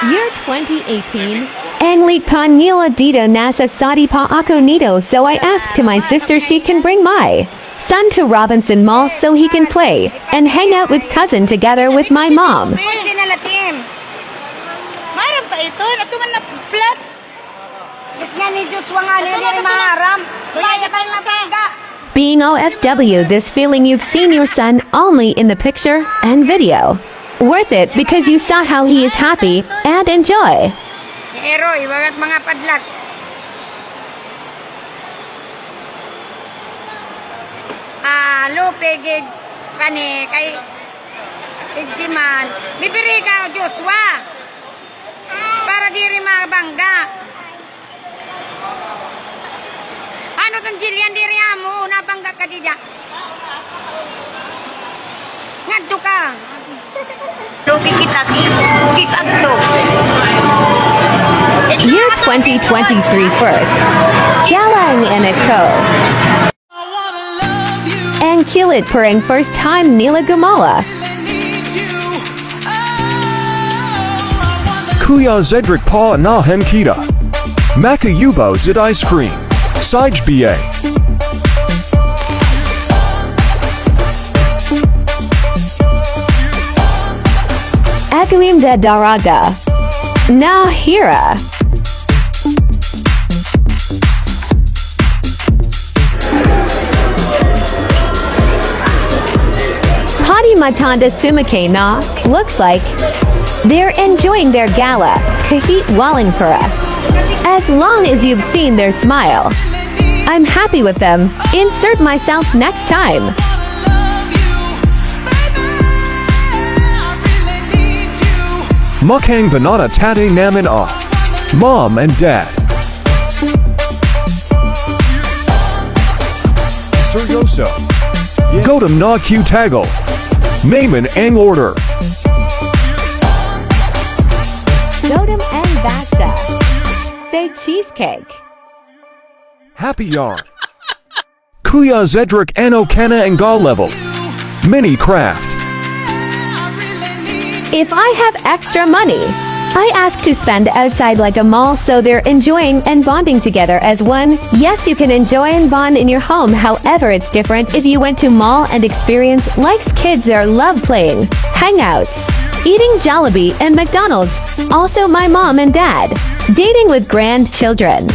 Year 2018. Ang likpan nila dito nasa Saudi pa ako nito, so I asked to my sister she can bring my son to Robinson Mall so he can play and hang out with cousin together with my mom. Maram pa ito, natuman na plat. Yes nga ni Diyos nga ni maram. Kaya pa na bangga. Being OFW, this feeling you've seen your son only in the picture and video. Worth it because you saw how he is happy and enjoy. Hero, iwagat mga padlas. Lupigid kani kay Pidsiman. Bibiri ka Joshua. Para diri mabangga. Ano tong Jillian diri amo nabangga ka dida. Ngadto ka. Lugi kita. Sisagto. Year 2023 first. Galang and Ko. And Kilit Purring first time Nila Gumala. Kuya Zedric Pa na Hemkita. Maka Yubo Zid Ice Cream. Sij BA. Akuim de Daraga. Na Hira. Padi Matanda Sumake na looks like they're enjoying their gala, Kahit Walingpura. As long as you've seen their smile, I'm happy with them. Insert myself next time. Mukhang Banana Tate Namin Mom and Dad. Seryoso. Godam na Q Tagal. Maman Ang Order. Godam and Basta. Say cheesecake. Happy Yarn. Kuya Zedric Ano Kana and Gal Level. Mini Craft. If I have extra money, I ask to spend outside like a mall so they're enjoying and bonding together as one. Yes, you can enjoy and bond in your home, however it's different if you went to mall and experience likes kids there love playing, hangouts, eating Jollibee and McDonald's, also my mom and dad, dating with grandchildren.